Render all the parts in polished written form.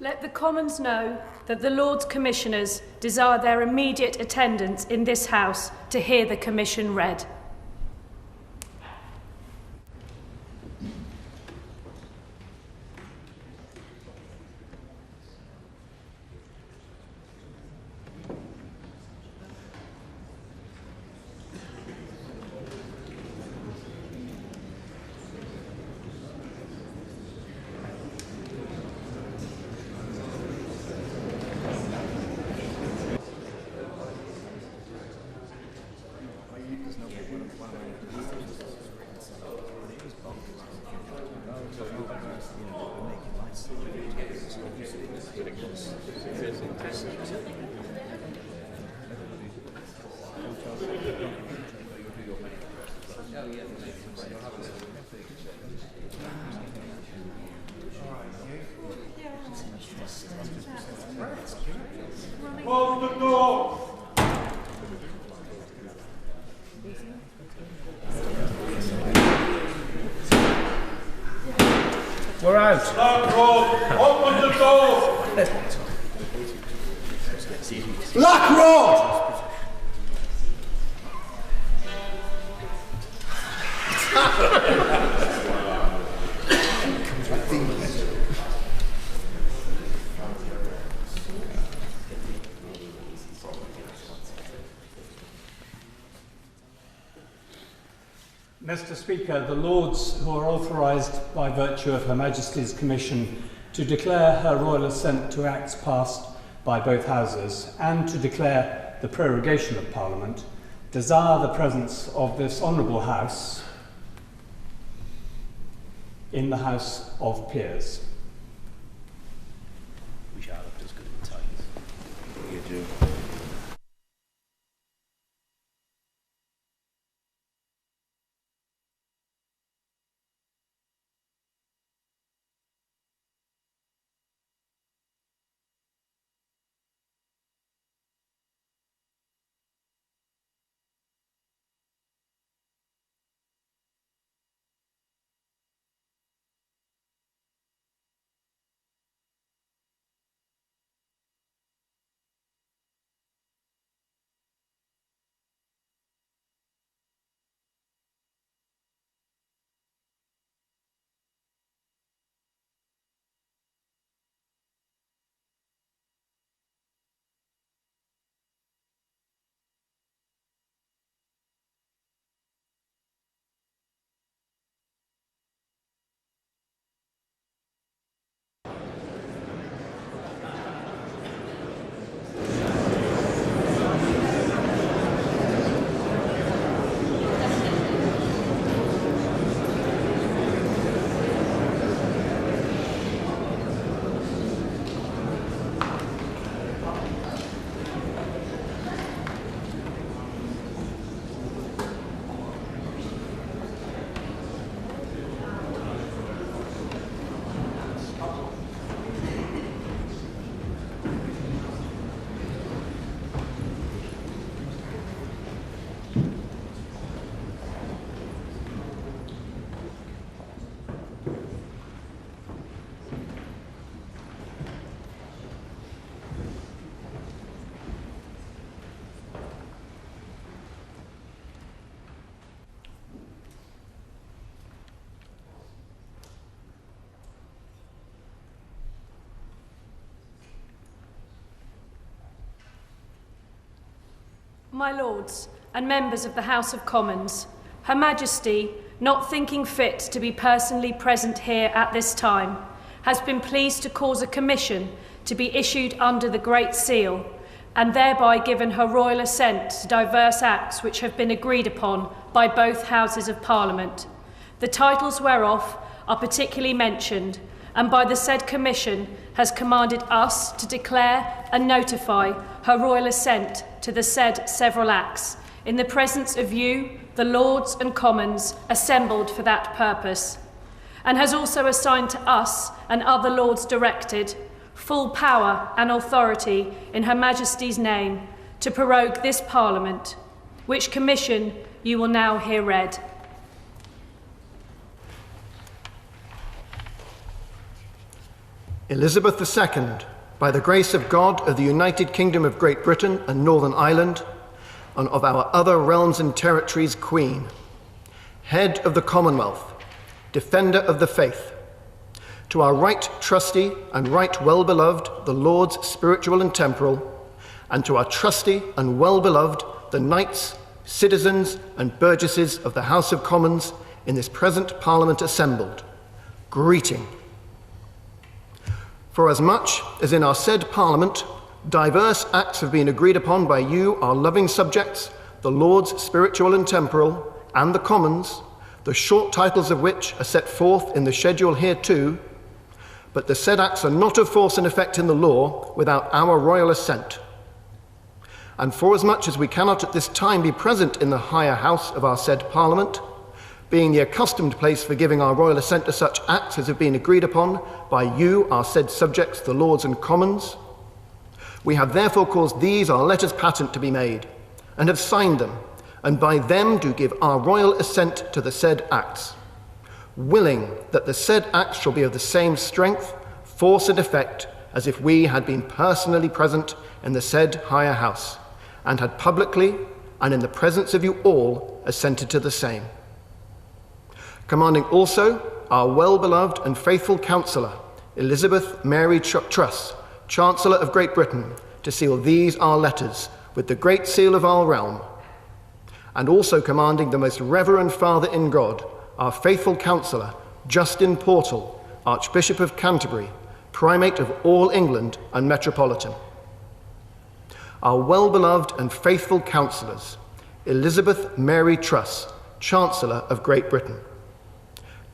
Let the Commons know that the Lords Commissioners desire their immediate attendance in this House to hear the Commission read. Close the door! We're out. Blackrock, open the door! Blackrock! Mr. Speaker, the Lords, who are authorised by virtue of Her Majesty's Commission to declare her royal assent to acts passed by both Houses and to declare the prorogation of Parliament, desire the presence of this Honourable House in the House of Peers. We shall have just good times. You do. My Lords and members of the House of Commons, Her Majesty, not thinking fit to be personally present here at this time, has been pleased to cause a commission to be issued under the Great Seal and thereby given her royal assent to diverse acts which have been agreed upon by both Houses of Parliament, the titles whereof are particularly mentioned, and by the said Commission has commanded us to declare and notify her royal assent to the said several acts, in the presence of you, the Lords and Commons, assembled for that purpose, and has also assigned to us and other Lords directed full power and authority in Her Majesty's name to prorogue this Parliament, which commission you will now hear read. Elizabeth II, by the grace of God of the United Kingdom of Great Britain and Northern Ireland, and of our other realms and territories, Queen, Head of the Commonwealth, Defender of the Faith, to our right trusty and right well-beloved, the Lords spiritual and temporal, and to our trusty and well-beloved, the knights, citizens and burgesses of the House of Commons in this present Parliament assembled, greeting. For as much as in our said Parliament diverse acts have been agreed upon by you, our loving subjects, the Lords spiritual and temporal, and the Commons, the short titles of which are set forth in the schedule hereto, but the said acts are not of force and effect in the law without our royal assent. And forasmuch as we cannot at this time be present in the higher house of our said Parliament, being the accustomed place for giving our royal assent to such acts as have been agreed upon by you, our said subjects, the Lords and Commons, we have therefore caused these our letters patent to be made, and have signed them, and by them do give our royal assent to the said acts, willing that the said acts shall be of the same strength, force and effect as if we had been personally present in the said higher house, and had publicly and in the presence of you all assented to the same. Commanding also our well-beloved and faithful counsellor, Elizabeth Mary Truss, Chancellor of Great Britain, to seal these our letters with the great seal of our realm, and also commanding the most reverend Father in God, our faithful counsellor, Justin Portal, Archbishop of Canterbury, Primate of all England and Metropolitan. Our well-beloved and faithful counsellors, Elizabeth Mary Truss, Chancellor of Great Britain,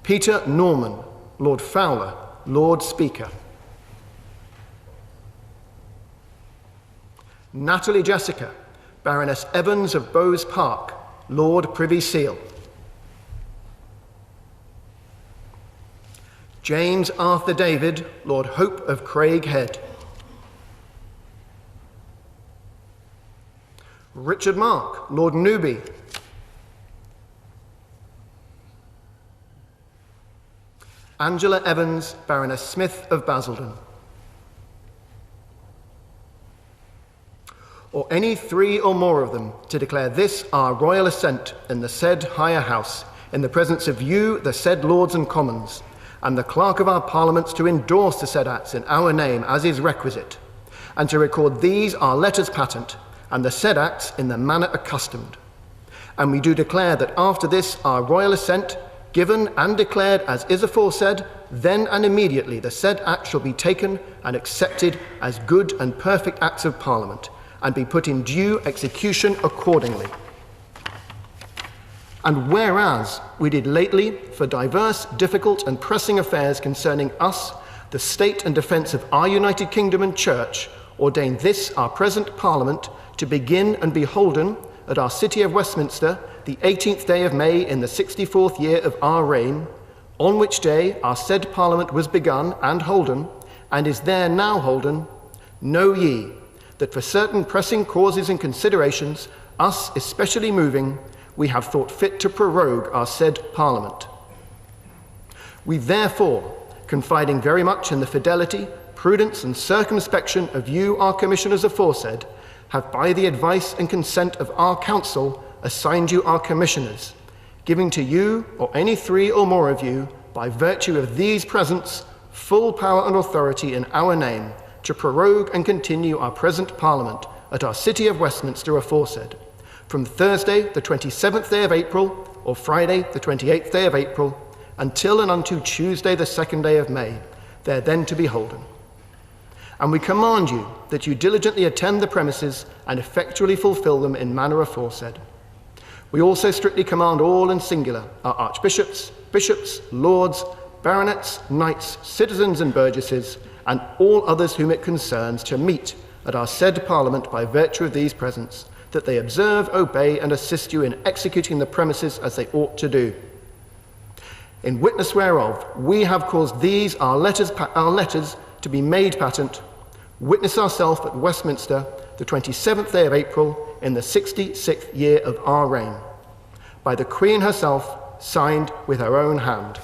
Peter Norman, Lord Fowler, Lord Speaker, Natalie Jessica, Baroness Evans of Bowes Park, Lord Privy Seal, James Arthur David, Lord Hope of Craighead, Richard Mark, Lord Newby, Angela Evans, Baroness Smith of Basildon, or any three or more of them, to declare this our royal assent in the said higher house, in the presence of you, the said Lords and Commons, and the clerk of our parliaments, to endorse the said acts in our name as is requisite, and to record these our letters patent, and the said acts in the manner accustomed. And we do declare that after this our royal assent, given and declared as is aforesaid, then and immediately the said act shall be taken and accepted as good and perfect acts of Parliament, and be put in due execution accordingly. And whereas we did lately, for diverse, difficult and pressing affairs concerning us, the state and defence of our United Kingdom and Church, ordain this our present Parliament to begin and be holden at our city of Westminster, the 18th day of May in the 64th year of our reign, on which day our said Parliament was begun and holden, and is there now holden, know ye that for certain pressing causes and considerations, us especially moving, we have thought fit to prorogue our said Parliament. We therefore, confiding very much in the fidelity, prudence and circumspection of you, our commissioners aforesaid, have by the advice and consent of our council assigned you our commissioners, giving to you, or any three or more of you, by virtue of these presents, full power and authority in our name, to prorogue and continue our present Parliament at our city of Westminster aforesaid, from Thursday the 27th day of April, or Friday the 28th day of April, until and unto Tuesday the 2nd day of May, there then to be holden. And we command you that you diligently attend the premises and effectually fulfill them in manner aforesaid. We also strictly command all in singular, our archbishops, bishops, lords, baronets, knights, citizens and burgesses, and all others whom it concerns, to meet at our said Parliament by virtue of these presents, that they observe, obey, and assist you in executing the premises as they ought to do. In witness whereof, we have caused these our letters to be made patent, witness ourselves at Westminster, the 27th day of April, in the 66th year of our reign, by the Queen herself, signed with her own hand.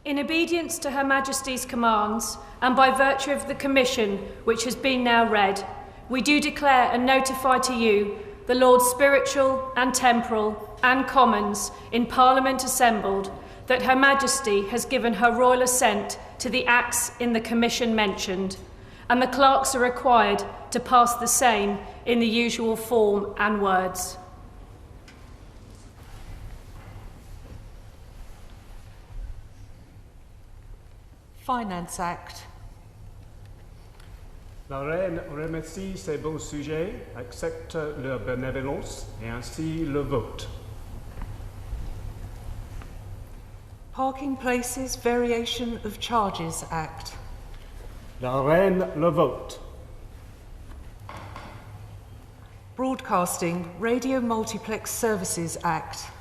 In obedience to Her Majesty's commands, and by virtue of the commission which has been now read, we do declare and notify to you, the Lords Spiritual and Temporal and Commons in Parliament assembled, that Her Majesty has given her royal assent to the acts in the commission mentioned, and the clerks are required to pass the same in the usual form and words. Finance Act. La Reine remercie ses bons sujets, accepte leur bénévolence et ainsi le vote. Parking Places Variation of Charges Act. La Reine le vote. Broadcasting Radio Multiplex Services Act.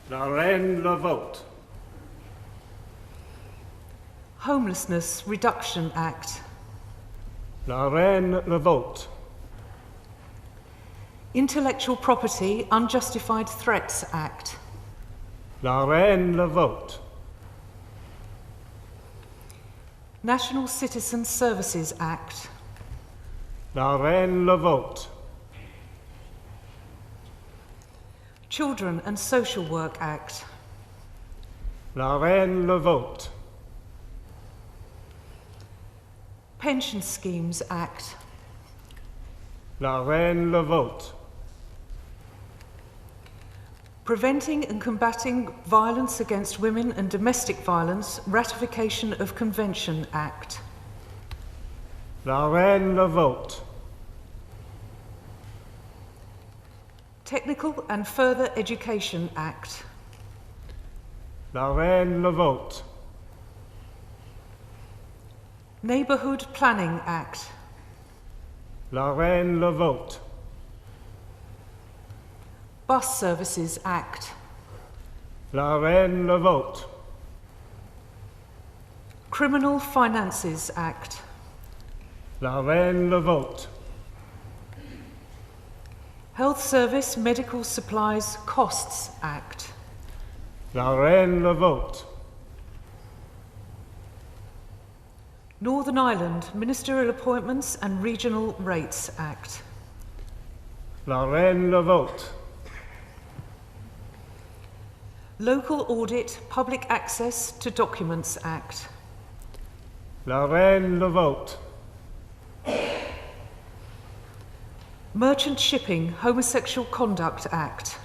La Reine le vote. Homelessness Reduction Act. La Reine le vote. Intellectual Property Unjustified Threats Act. La Reine le vote. National Citizen Services Act. La Reine le vote. Children and Social Work Act. La Reine le vote. Pension Schemes Act. La Reine le vote. Preventing and Combating Violence Against Women and Domestic Violence Ratification of Convention Act. La Reine le vote. Technical and Further Education Act. La Reine le vote. Neighbourhood Planning Act. La Reine le vote. Bus Services Act. La Reine le vote. Criminal Finances Act. La Reine le vote. Health Service Medical Supplies Costs Act. La Reine le vote. Northern Ireland Ministerial Appointments and Regional Rates Act. La Reine le vote. Local Audit Public Access to Documents Act. La Reine le vote. Merchant Shipping Homosexual Conduct Act.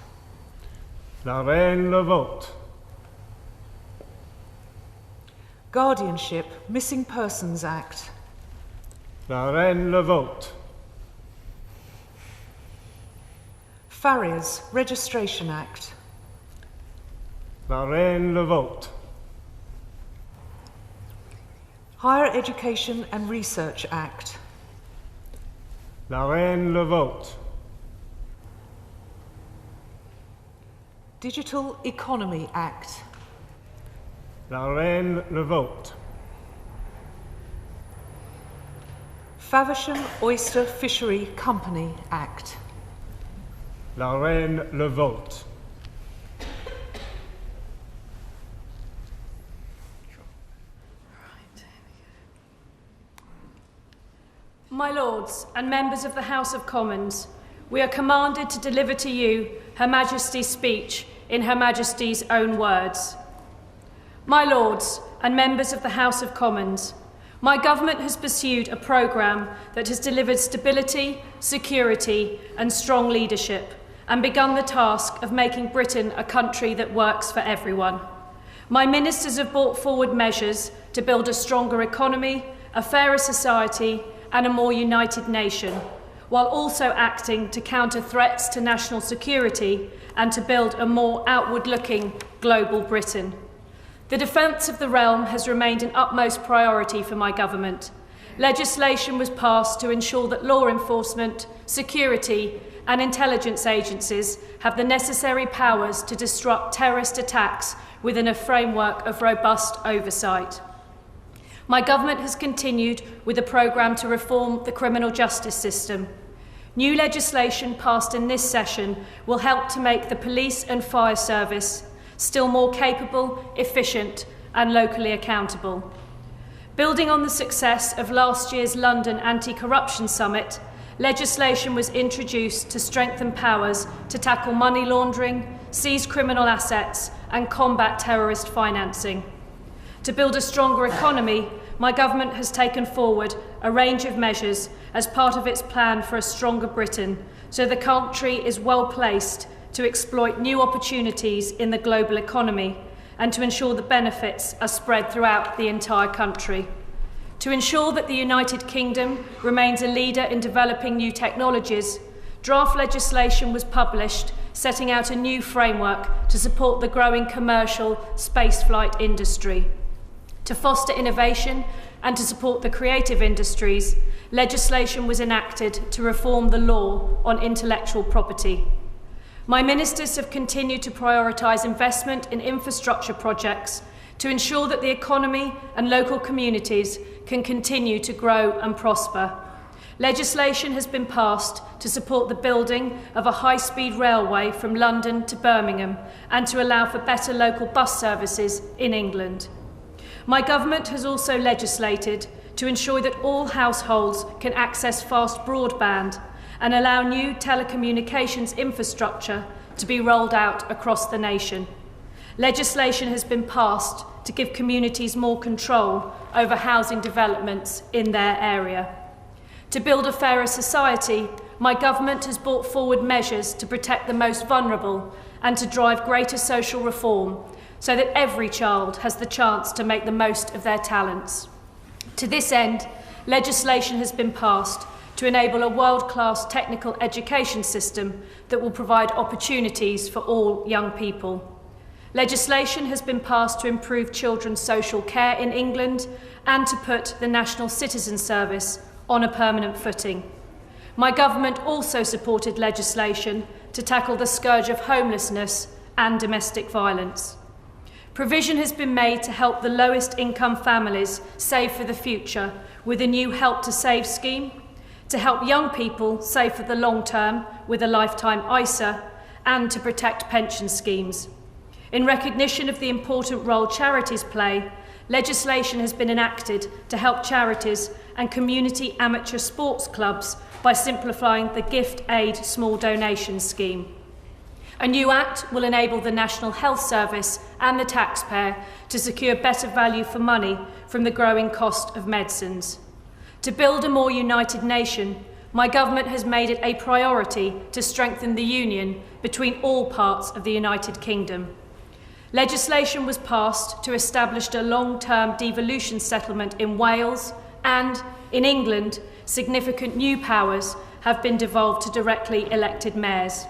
La Reine le vote. Guardianship Missing Persons Act. La Reine le vote. Farriers Registration Act. La Reine le vote. Higher Education and Research Act. La Reine le vote. Digital Economy Act. La Reine le vote. Faversham Oyster Fishery Company Act. La Reine le vote. My Lords and members of the House of Commons, we are commanded to deliver to you Her Majesty's speech in Her Majesty's own words. My Lords and members of the House of Commons, my government has pursued a programme that has delivered stability, security and strong leadership and begun the task of making Britain a country that works for everyone. My ministers have brought forward measures to build a stronger economy, a fairer society and a more united nation, while also acting to counter threats to national security and to build a more outward-looking global Britain. The defence of the realm has remained an utmost priority for my government. Legislation was passed to ensure that law enforcement, security and intelligence agencies have the necessary powers to disrupt terrorist attacks within a framework of robust oversight. My government has continued with a programme to reform the criminal justice system. New legislation passed in this session will help to make the police and fire service still more capable, efficient and locally accountable. Building on the success of last year's London Anti-Corruption Summit, legislation was introduced to strengthen powers to tackle money laundering, seize criminal assets, and combat terrorist financing. To build a stronger economy, my government has taken forward a range of measures as part of its plan for a stronger Britain, so the country is well placed to exploit new opportunities in the global economy and to ensure the benefits are spread throughout the entire country. To ensure that the United Kingdom remains a leader in developing new technologies, draft legislation was published setting out a new framework to support the growing commercial spaceflight industry. To foster innovation and to support the creative industries, legislation was enacted to reform the law on intellectual property. My ministers have continued to prioritise investment in infrastructure projects to ensure that the economy and local communities can continue to grow and prosper. Legislation has been passed to support the building of a high-speed railway from London to Birmingham and to allow for better local bus services in England. My government has also legislated to ensure that all households can access fast broadband and allow new telecommunications infrastructure to be rolled out across the nation. Legislation has been passed to give communities more control over housing developments in their area. To build a fairer society, my government has brought forward measures to protect the most vulnerable and to drive greater social reform so that every child has the chance to make the most of their talents. To this end, legislation has been passed to enable a world-class technical education system that will provide opportunities for all young people. Legislation has been passed to improve children's social care in England and to put the National Citizen Service on a permanent footing. My government also supported legislation to tackle the scourge of homelessness and domestic violence. Provision has been made to help the lowest income families save for the future with a new Help to Save scheme, to help young people save for the long term with a lifetime ISA, and to protect pension schemes. In recognition of the important role charities play, legislation has been enacted to help charities and community amateur sports clubs by simplifying the Gift Aid Small Donations scheme. A new act will enable the National Health Service and the taxpayer to secure better value for money from the growing cost of medicines. To build a more united nation, my government has made it a priority to strengthen the union between all parts of the United Kingdom. Legislation was passed to establish a long-term devolution settlement in Wales, and, in England, significant new powers have been devolved to directly elected mayors.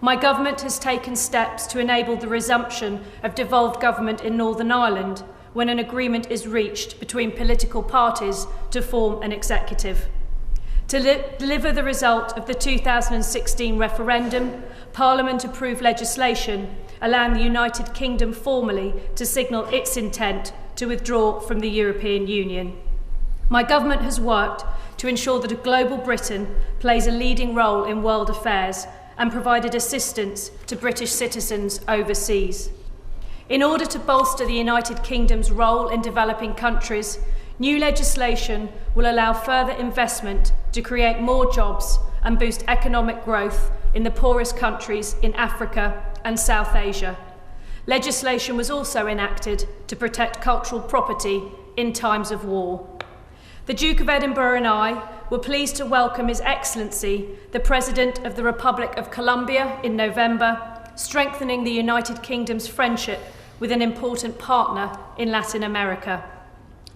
My government has taken steps to enable the resumption of devolved government in Northern Ireland when an agreement is reached between political parties to form an executive. To deliver the result of the 2016 referendum, Parliament approved legislation allowing the United Kingdom formally to signal its intent to withdraw from the European Union. My government has worked to ensure that a global Britain plays a leading role in world affairs and provided assistance to British citizens overseas. In order to bolster the United Kingdom's role in developing countries, new legislation will allow further investment to create more jobs and boost economic growth in the poorest countries in Africa and South Asia. Legislation was also enacted to protect cultural property in times of war. The Duke of Edinburgh and I were pleased to welcome His Excellency, the President of the Republic of Colombia, in November, strengthening the United Kingdom's friendship with an important partner in Latin America.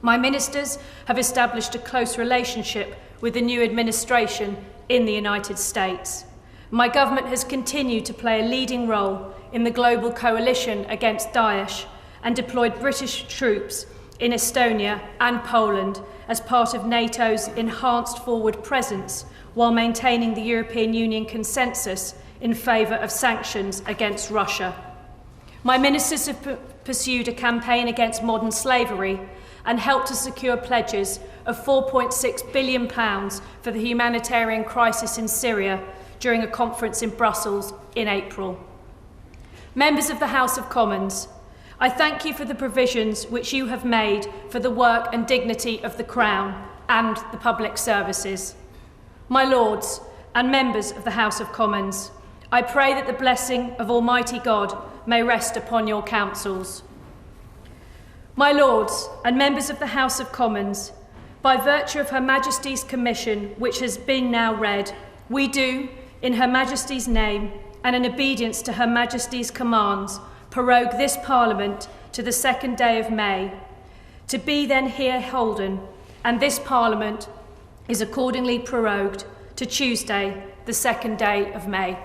My ministers have established a close relationship with the new administration in the United States. My government has continued to play a leading role in the global coalition against Daesh and deployed British troops in Estonia and Poland as part of NATO's enhanced forward presence while maintaining the European Union consensus in favour of sanctions against Russia. My ministers have pursued a campaign against modern slavery and helped to secure pledges of £4.6 billion for the humanitarian crisis in Syria during a conference in Brussels in April. Members of the House of Commons, I thank you for the provisions which you have made for the work and dignity of the Crown and the public services. My Lords and members of the House of Commons, I pray that the blessing of Almighty God may rest upon your councils. My Lords and members of the House of Commons, by virtue of Her Majesty's commission, which has been now read, we do, in Her Majesty's name and in obedience to Her Majesty's commands, prorogue this Parliament to the 2nd day of May, to be then here holden, and this Parliament is accordingly prorogued to Tuesday, the 2nd day of May.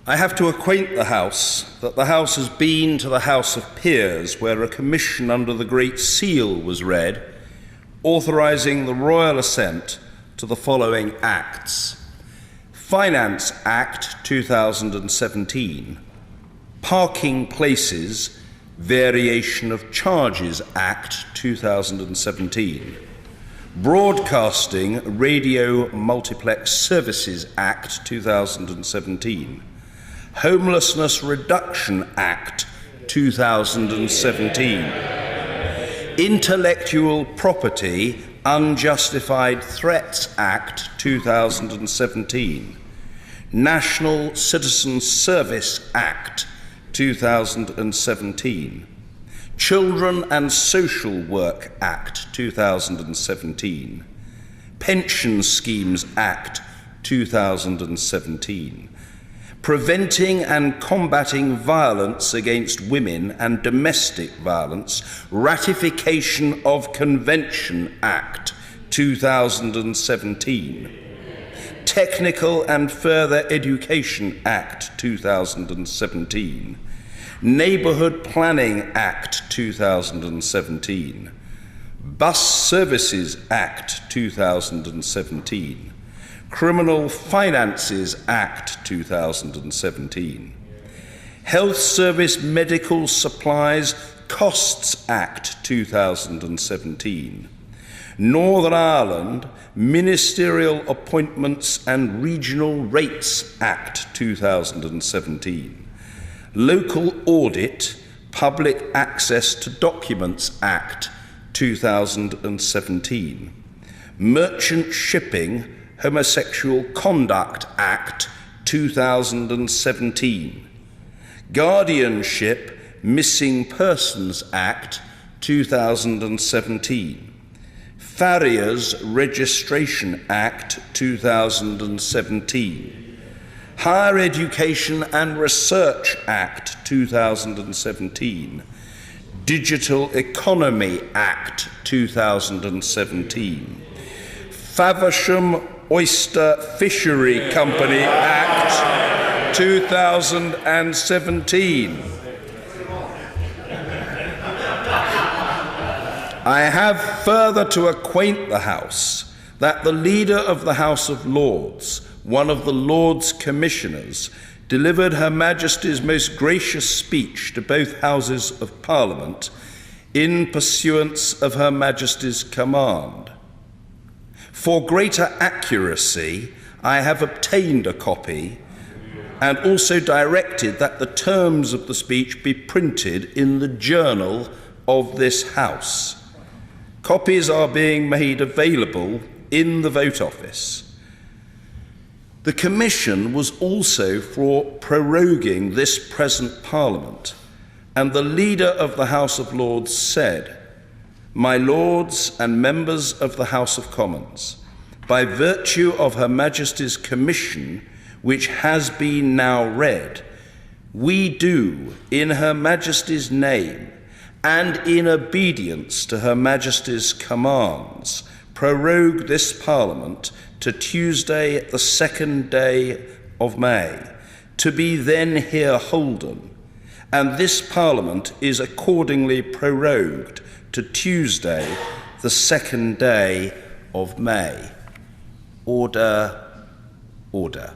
I have to acquaint the House that the House has been to the House of Peers, where a commission under the Great Seal was read, authorising the royal assent to the following acts: Finance Act 2017, Parking Places, Variation of Charges Act 2017, Broadcasting Radio Multiplex Services Act 2017, Homelessness Reduction Act 2017, Intellectual Property Unjustified Threats Act 2017, National Citizen Service Act 2017, Children and Social Work Act 2017, Pension Schemes Act 2017, Preventing and Combating Violence Against Women and Domestic Violence, Ratification of Convention Act 2017, Technical and Further Education Act 2017, Neighbourhood Planning Act 2017, Bus Services Act 2017, Criminal Finances Act 2017, Health Service Medical Supplies Costs Act 2017, Northern Ireland Ministerial Appointments and Regional Rates Act 2017, Local Audit Public Access to Documents Act 2017, Merchant Shipping Homosexual Conduct Act 2017, Guardianship Missing Persons Act 2017, Farriers Registration Act 2017, Higher Education and Research Act 2017, Digital Economy Act 2017, Faversham Oyster Fishery Company Act 2017. I have further to acquaint the House that the Leader of the House of Lords, one of the Lords Commissioners, delivered Her Majesty's most gracious speech to both Houses of Parliament in pursuance of Her Majesty's command. For greater accuracy, I have obtained a copy and also directed that the terms of the speech be printed in the journal of this House. Copies are being made available in the Vote Office. The Commission was also for proroguing this present Parliament, and the Leader of the House of Lords said, "My Lords and members of the House of Commons, by virtue of Her Majesty's Commission, which has been now read, we do, in Her Majesty's name, and in obedience to Her Majesty's commands, prorogue this Parliament to Tuesday, the 2nd day of May, to be then here holden, and this Parliament is accordingly prorogued to Tuesday, the 2nd day of May." Order, order.